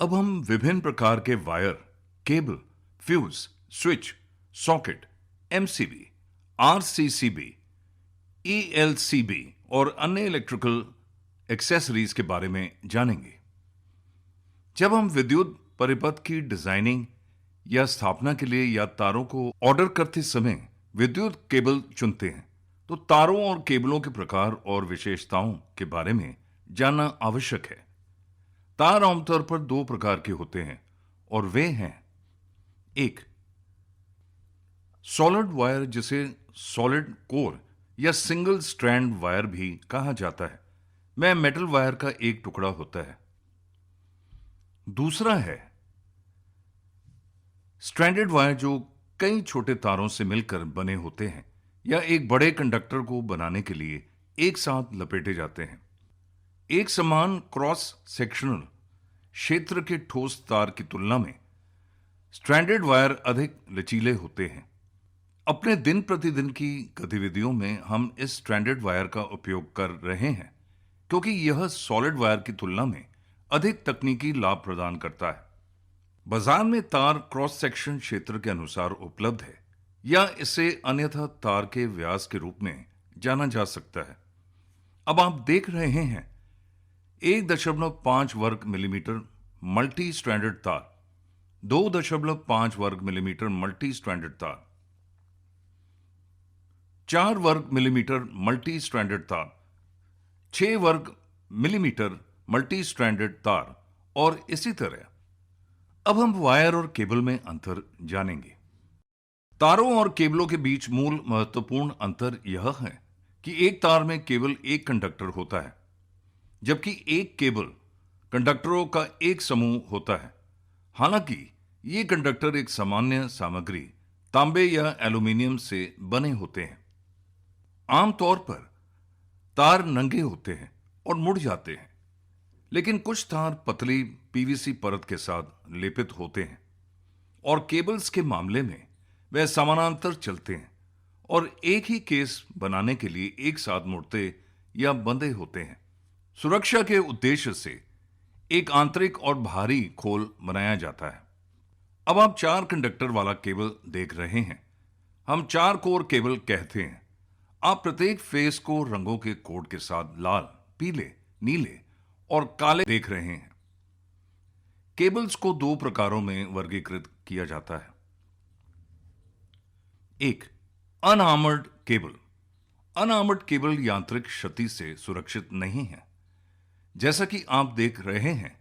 अब हम विभिन्न प्रकार के wire, cable, fuse, switch, socket, MCB, RCCB, ELCB और अन्य इलेक्ट्रिकल एक्सेसरीज के बारे में जानेंगे। जब हम विद्युत परिपथ की डिजाइनिंग या स्थापना के लिए या तारों को ऑर्डर करते समय विद्युत केबल चुनते हैं, तो तारों और केबलों के प्रकार और विशेषताओं के बारे में जानना आवश्यक है। तार आमतौर पर दो प्रकार के होते हैं और वे हैं: एक, सॉलिड वायर जिसे सॉलिड कोर या सिंगल स्ट्रैंड वायर भी कहा जाता है, में मेटल वायर का एक टुकड़ा होता है। दूसरा है स्ट्रैंडेड वायर जो कई छोटे तारों से मिलकर बने होते हैं या एक बड़े कंडक्टर को बनाने के लिए एक साथ लपेटे जाते हैं। एक समान क्रॉस सेक्शनल क्षेत्र के ठोस तार की तुलना में स्ट्रैंडेड वायर अधिक लचीले होते हैं। अपने दिन प्रतिदिन की गतिविधियों में हम इस स्ट्रैंडेड वायर का उपयोग कर रहे हैं क्योंकि यह सॉलिड वायर की तुलना में अधिक तकनीकी लाभ प्रदान करता है। बाजार में तार क्रॉस सेक्शन क्षेत्र के अनुसार उपलब्ध है या इसे अन्यथा तार के व्यास के रूप में जाना जा सकता है। अब आप देख रहे हैं 1.5 वर्ग मिलीमीटर मल्टी स्ट्रैंडेड तार, 2.5 वर्ग मिलीमीटर मल्टी स्ट्रैंडेड तार, 4 वर्ग मिलीमीटर मल्टी स्ट्रैंडेड तार, 6 वर्ग मिलीमीटर मल्टी स्ट्रैंडेड तार और इसी तरह। अब हम वायर और केबल में अंतर जानेंगे। तारों और केबलों के बीच मूल महत्वपूर्ण अंतर यह है कि एक तार में केवल एक कंडक्टर होता है, जबकि एक केबल कंडक्टरों का एक समूह होता है। हालांकि ये कंडक्टर एक सामान्य सामग्री तांबे या एल्यूमीनियम से बने होते हैं। आमतौर पर तार नंगे होते हैं और मुड़ जाते हैं, लेकिन कुछ तार पतली पीवीसी परत के साथ लेपित होते हैं और केबल्स के मामले में वे समानांतर चलते हैं और एक ही केस बनाने के लिए एक साथ मुड़ते या बंधे होते हैं। सुरक्षा के उद्देश्य से एक आंतरिक और बाहरी खोल बनाया जाता है। अब आप 4 कंडक्टर वाला केबल देख रहे हैं। हम 4 कोर केबल कहते हैं। आप प्रत्येक फेस को रंगों के कोड के साथ लाल, पीले, नीले और काले देख रहे हैं। केबल्स को 2 प्रकारों में वर्गीकृत किया जाता है। एक, अनआर्मर्ड केबल। अनआर्मर्ड केबल यांत्रिक क्षति से सुरक्षित नहीं है। जैसा कि आप देख रहे हैं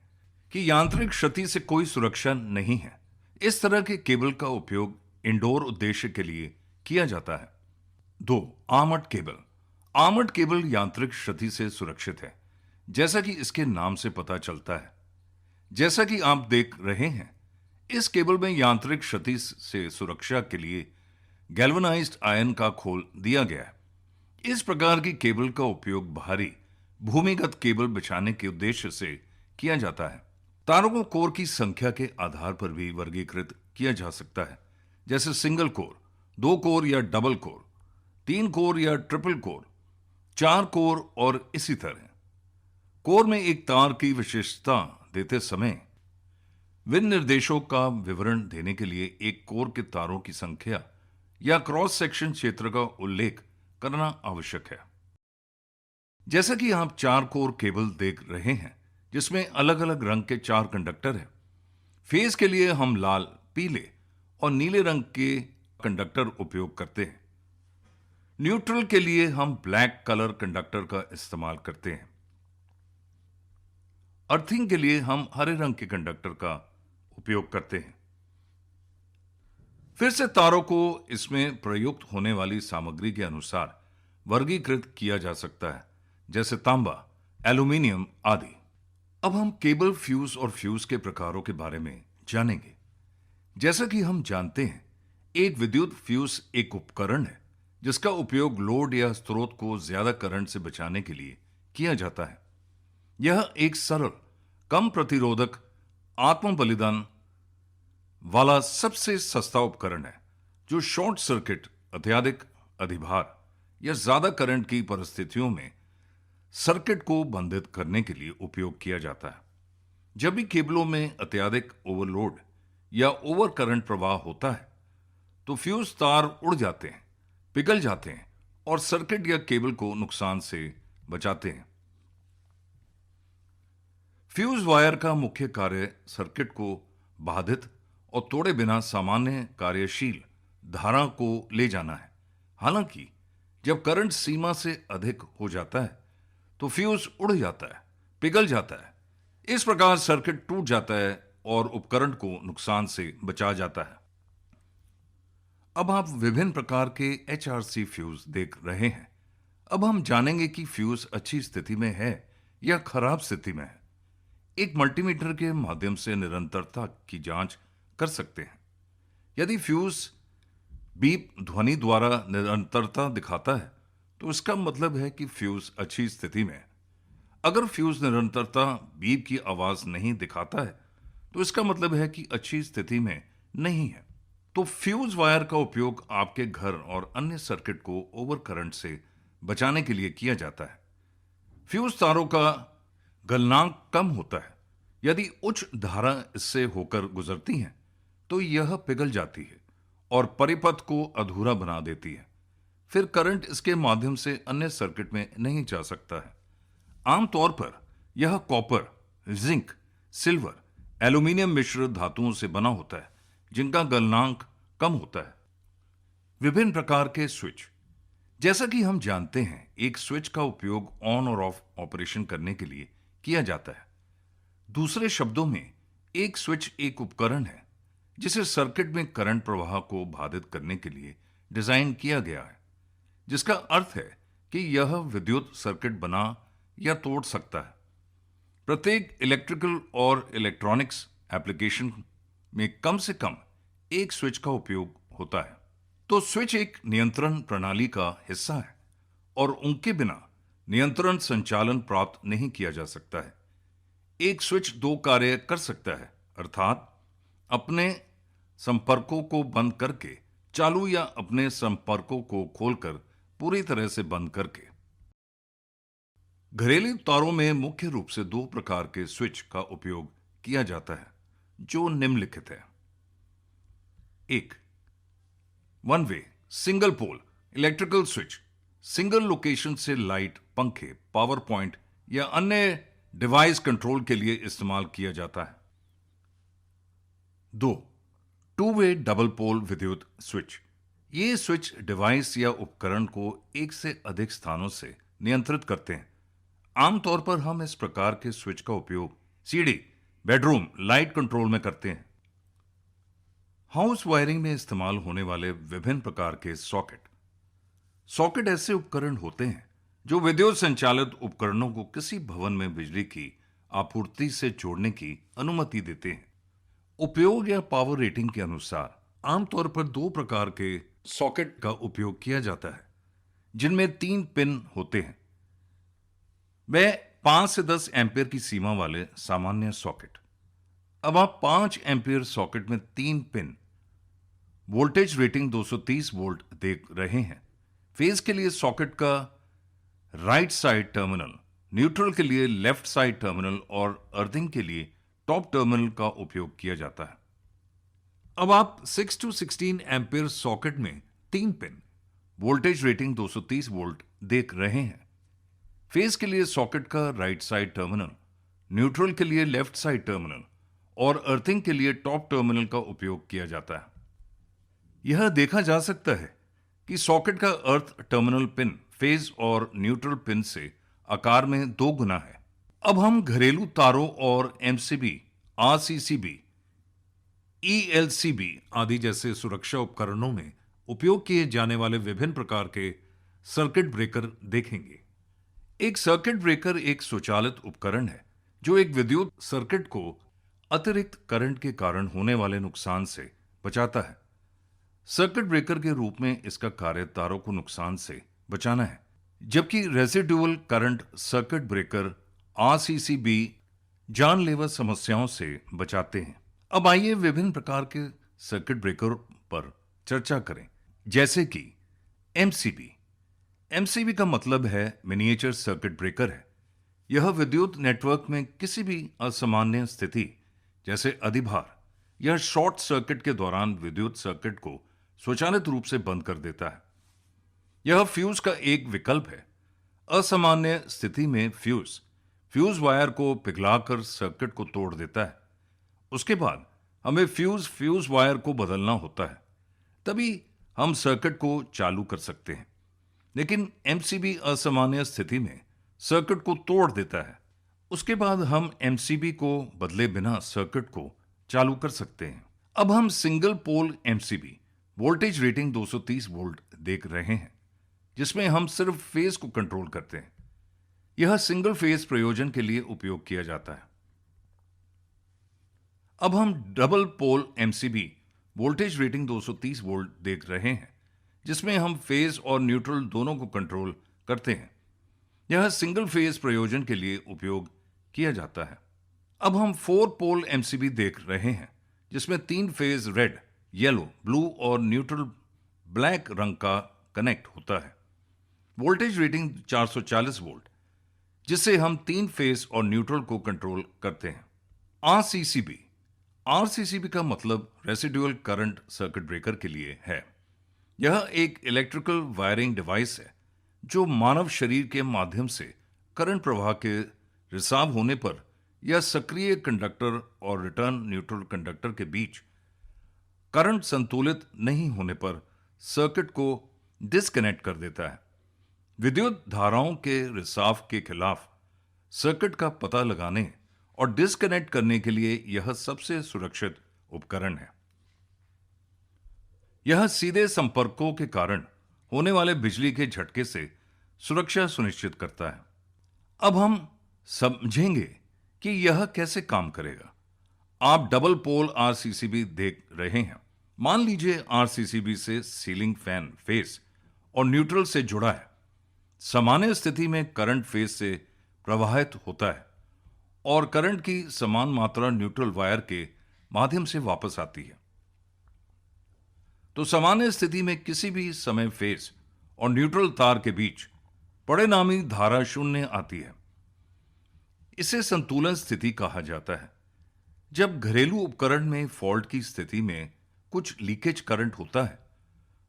कि यांत्रिक क्षति से कोई सुरक्षा नहीं है। इस तरह के केबल का उपयोग इंडोर उद्देश्य के लिए किया जाता है। 2, आर्मर्ड केबल। आर्मर्ड केबल यांत्रिक क्षति से सुरक्षित है, जैसा कि इसके नाम से पता चलता है। जैसा कि आप देख रहे हैं, इस केबल में यांत्रिक क्षति से सुरक्षा के लिए गैल्वेनाइज्ड आयरन का खोल दिया गया है। इस प्रकार की केबल का उपयोग बाहरी भूमिगत केबल बिछाने के उद्देश्य से किया जाता है। तारों को कोर की संख्या के आधार पर भी वर्गीकृत किया जा सकता है, जैसे सिंगल कोर, 2 कोर या डबल कोर, 3 कोर या ट्रिपल कोर, 4 कोर और इसी तरह। कोर में एक तार की विशेषता देते समय विनिर्देशों का विवरण देने के लिए एक कोर के तारों की संख्या या क्रॉस सेक्शन क्षेत्र का उल्लेख करना आवश्यक है। जैसा कि आप 4 कोर केबल देख रहे हैं, जिसमें अलग अलग रंग के 4 कंडक्टर हैं। फेस के लिए हम लाल, पीले और नीले रंग के कंडक्टर उपयोग करते हैं। न्यूट्रल के लिए हम ब्लैक कलर कंडक्टर का इस्तेमाल करते हैं। अर्थिंग के लिए हम हरे रंग के कंडक्टर का उपयोग करते हैं। फिर से तारों को इसमें प्रयुक्त होने वाली सामग्री के अनुसार वर्गीकृत किया जा सकता है, जैसे तांबा, एल्यूमीनियम आदि। अब हम केबल, फ्यूज और फ्यूज के प्रकारों के बारे में जानेंगे। जैसा कि हम जानते हैं, एक विद्युत फ्यूज एक उपकरण है जिसका उपयोग लोड या स्रोत को ज्यादा करंट से बचाने के लिए किया जाता है। यह एक सरल, कम प्रतिरोधक, आत्म बलिदान वाला सबसे सस्ता उपकरण है जो शॉर्ट सर्किट, अत्यधिक अधिभार या ज्यादा करंट की परिस्थितियों में सर्किट को बंधित करने के लिए उपयोग किया जाता है। जब भी केबलों में अत्यधिक ओवरलोड या ओवर करंट प्रवाह होता है तो फ्यूज तार उड़ जाते हैं, पिघल जाते हैं और सर्किट या केबल को नुकसान से बचाते हैं। फ्यूज वायर का मुख्य कार्य सर्किट को बाधित और तोड़े बिना सामान्य कार्यशील धारा को ले जाना है। हालांकि जब करंट सीमा से अधिक हो जाता है तो फ्यूज उड़ जाता है, पिघल जाता है। इस प्रकार सर्किट टूट जाता है और उपकरण को नुकसान से बचा जाता है। अब आप विभिन्न प्रकार के एचआरसी फ्यूज देख रहे हैं। अब हम जानेंगे कि फ्यूज अच्छी स्थिति में है या खराब स्थिति में है। एक मल्टीमीटर के माध्यम से निरंतरता की जांच कर सकते हैं। यदि फ्यूज बीप ध्वनि द्वारा निरंतरता दिखाता है तो इसका मतलब है कि फ्यूज अच्छी स्थिति में है। अगर फ्यूज निरंतरता बीप की आवाज नहीं दिखाता है तो इसका मतलब है कि अच्छी स्थिति में नहीं है। तो फ्यूज वायर का उपयोग आपके घर और अन्य सर्किट को ओवर करंट से बचाने के लिए किया जाता है। फ्यूज तारों का गलनांक कम होता है। यदि उच्च धारा इससे होकर गुजरती है तो यह पिघल जाती है और परिपथ को अधूरा बना देती है। फिर करंट इसके माध्यम से अन्य सर्किट में नहीं जा सकता है। आमतौर पर यह कॉपर, जिंक, सिल्वर, एल्यूमीनियम मिश्र धातुओं से बना होता है जिनका गलनांक कम होता है। विभिन्न प्रकार के स्विच। जैसा कि हम जानते हैं, एक स्विच का उपयोग ऑन और ऑफ ऑपरेशन करने के लिए किया जाता है। दूसरे शब्दों में, एक स्विच एक उपकरण है जिसे सर्किट में करंट प्रवाह को बाधित करने के लिए डिजाइन किया गया है, जिसका अर्थ है कि यह विद्युत सर्किट बना या तोड़ सकता है। प्रत्येक इलेक्ट्रिकल और इलेक्ट्रॉनिक्स एप्लीकेशन में कम से कम एक स्विच का उपयोग होता है। तो स्विच एक नियंत्रण प्रणाली का हिस्सा है और उनके बिना नियंत्रण संचालन प्राप्त नहीं किया जा सकता है। एक स्विच दो कार्य कर सकता है, अर्थात अपने संपर्कों को बंद करके चालू या अपने संपर्कों को खोलकर पूरी तरह से बंद करके। घरेलू तारों में मुख्य रूप से दो प्रकार के स्विच का उपयोग किया जाता है जो निम्नलिखित है। एक, one way single pole electrical switch. Single location से लाइट, पंखे, पावर पॉइंट या अन्य डिवाइस कंट्रोल के लिए इस्तेमाल किया जाता है। दो, टू वे डबल पोल विद्युत स्विच। ये स्विच डिवाइस या उपकरण को एक से अधिक स्थानों से नियंत्रित करते हैं। आमतौर पर हम इस प्रकार के स्विच का उपयोग सीढ़ी, बेडरूम लाइट कंट्रोल में करते हैं। हाउस वायरिंग में इस्तेमाल होने वाले विभिन्न प्रकार के सॉकेट। सॉकेट ऐसे उपकरण होते हैं जो विद्युत संचालित उपकरणों को किसी भवन में बिजली की आपूर्ति से जोड़ने की अनुमति देते हैं। उपयोग या पावर रेटिंग के अनुसार आमतौर पर दो प्रकार के सॉकेट का उपयोग किया जाता है जिनमें 3 पिन होते हैं। वे 5 से 10 एम्पीयर की सीमा वाले सामान्य सॉकेट। अब आप 5 एम्पीयर सॉकेट में 3 पिन वोल्टेज रेटिंग 230 वोल्ट देख रहे हैं। फेज के लिए सॉकेट का राइट साइड टर्मिनल, न्यूट्रल के लिए लेफ्ट साइड टर्मिनल और अर्थिंग के लिए टॉप टर्मिनल का उपयोग किया जाता है। अब आप 6 to 16 एम्पीयर सॉकेट में 3 पिन वोल्टेज रेटिंग 230 वोल्ट देख रहे हैं। फेज के लिए सॉकेट का राइट साइड टर्मिनल, न्यूट्रल के लिए लेफ्ट साइड टर्मिनल और अर्थिंग के लिए टॉप टर्मिनल का उपयोग किया जाता है। यह देखा जा सकता है कि सॉकेट का अर्थ टर्मिनल पिन फेज और न्यूट्रल पिन से आकार में 2 गुना है। अब हम घरेलू तारों और एमसीबी, आरसीसीबी, ईएलसीबी आदि जैसे सुरक्षा उपकरणों में उपयोग किए जाने वाले विभिन्न प्रकार के सर्किट ब्रेकर देखेंगे। एक सर्किट ब्रेकर एक स्वचालित उपकरण है जो एक विद्युत सर्किट को अतिरिक्त करंट के कारण होने वाले नुकसान से बचाता है। सर्किट ब्रेकर के रूप में इसका कार्य तारों को नुकसान से बचाना है, जबकि residual current circuit breaker RCCB जानलेवा समस्याओं से बचाते हैं। अब आइए विभिन्न प्रकार के सर्किट ब्रेकर पर चर्चा करें, जैसे कि एमसीबी। एमसीबी का मतलब है मिनिएचर सर्किट ब्रेकर है। यह विद्युत नेटवर्क में किसी भी असामान्य स्थिति जैसे अधिभार या शॉर्ट सर्किट के दौरान विद्युत सर्किट को स्वचालित रूप से बंद कर देता है। यह फ्यूज का एक विकल्प है। असामान्य स्थिति में फ्यूज वायर को पिघलाकर सर्किट को तोड़ देता है। उसके बाद हमें फ्यूज वायर को बदलना होता है, तभी हम सर्किट को चालू कर सकते हैं। लेकिन एमसीबी असामान्य स्थिति में सर्किट को तोड़ देता है। उसके बाद हम एमसीबी को बदले बिना सर्किट को चालू कर सकते हैं। अब हम single pole MCB voltage rating 230 volt देख रहे हैं, जिसमें हम सिर्फ फेज को कंट्रोल करते हैं। यह सिंगल फेज प्रयोजन के लिए उपयोग किया जाता है। अब हम double pole MCB voltage rating 230 volt देख रहे हैं, जिसमें हम फेज और न्यूट्रल दोनों को कंट्रोल करते हैं। यह सिंगल फेज प्रयोजन के लिए उपयोग किया जाता है। अब हम 4 पोल एमसीबी देख रहे हैं, जिसमें 3 फेज रेड, येलो, ब्लू और न्यूट्रल ब्लैक रंग का कनेक्ट होता है। वोल्टेज रेटिंग 440 वोल्ट, जिससे हम 3 फेज और न्यूट्रल को कंट्रोल करते हैं। आरसीसीबी का मतलब रेसिडुअल करंट सर्किट ब्रेकर के लिए है। यह एक इलेक्ट्रिकल वायरिंग डिवाइस है जो मानव शरीर के माध्यम से करंट प्रवाह के रिसाव होने पर या सक्रिय कंडक्टर और रिटर्न न्यूट्रल कंडक्टर के बीच करंट संतुलित नहीं होने पर सर्किट को डिस्कनेक्ट कर देता है। विद्युत धाराओं के रिसाव के खिलाफ सर्किट का पता लगाने और डिस्कनेक्ट करने के लिए यह सबसे सुरक्षित उपकरण है। यह सीधे संपर्कों के कारण होने वाले बिजली के झटके से सुरक्षा सुनिश्चित करता है। अब हम समझेंगे कि यह कैसे काम करेगा। आप डबल पोल आरसीसीबी देख रहे हैं। मान लीजिए आरसीसीबी से सीलिंग फैन फेस और न्यूट्रल से जुड़ा है। सामान्य स्थिति में करंट फेस से प्रवाहित होता है और करंट की समान मात्रा न्यूट्रल वायर के माध्यम से वापस आती है। तो सामान्य स्थिति में किसी भी समय फेस और न्यूट्रल तार के बीच परिणामी धारा शून्य आती है। इसे संतुलन स्थिति कहा जाता है। जब घरेलू उपकरण में फॉल्ट की स्थिति में कुछ लीकेज करंट होता है,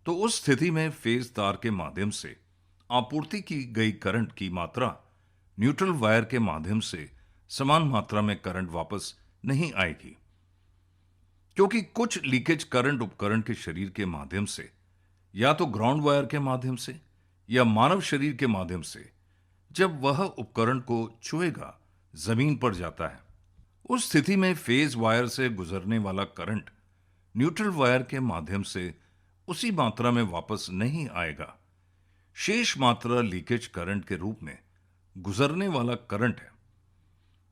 तो उस स्थिति में फेज तार के माध्यम से आपूर्ति की गई करंट की मात्रा न्यूट्रल वायर के माध्यम से समान मात्रा में करंट वापस नहीं आएगी, क्योंकि कुछ लीकेज करंट उपकरण के शरीर के माध्यम से या तो ग्राउंड वायर के माध्यम से या मानव शरीर के माध्यम से जब वह उपकरण को छुएगा जमीन पर जाता है। उस स्थिति में फेज वायर से गुजरने वाला करंट न्यूट्रल वायर के माध्यम से उसी मात्रा में वापस नहीं आएगा। शेष मात्रा लीकेज करंट के रूप में गुजरने वाला करंट है।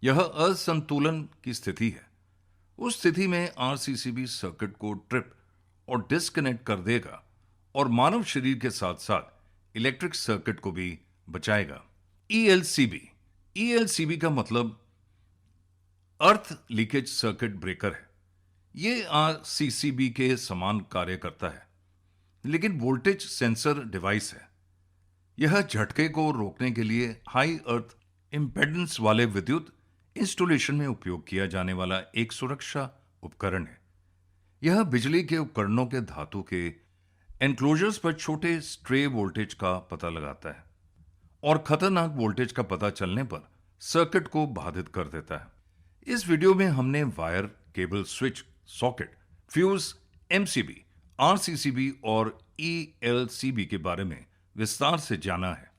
यह असंतुलन की स्थिति है। उस स्थिति में आरसीसीबी सर्किट को ट्रिप और डिस्कनेक्ट कर देगा और मानव शरीर के साथ साथ इलेक्ट्रिक सर्किट को भी बचाएगा। ईएलसीबी का मतलब अर्थ लीकेज सर्किट ब्रेकर है। यह आरसीसीबी के समान कार्य करता है, लेकिन वोल्टेज सेंसर डिवाइस है। यह झटके को रोकने के लिए हाई अर्थ इंपेडेंस वाले विद्युत इंस्टॉलेशन में उपयोग किया जाने वाला एक सुरक्षा उपकरण है। यह बिजली के उपकरणों के धातु के एनक्लोजर्स पर छोटे स्ट्रे वोल्टेज का पता लगाता है और खतरनाक वोल्टेज का पता चलने पर सर्किट को बाधित कर देता है। इस वीडियो में हमने wire, cable, switch, socket, fuse, MCB, RCCB और ईएलसीबी के बारे में विस्तार से जाना है।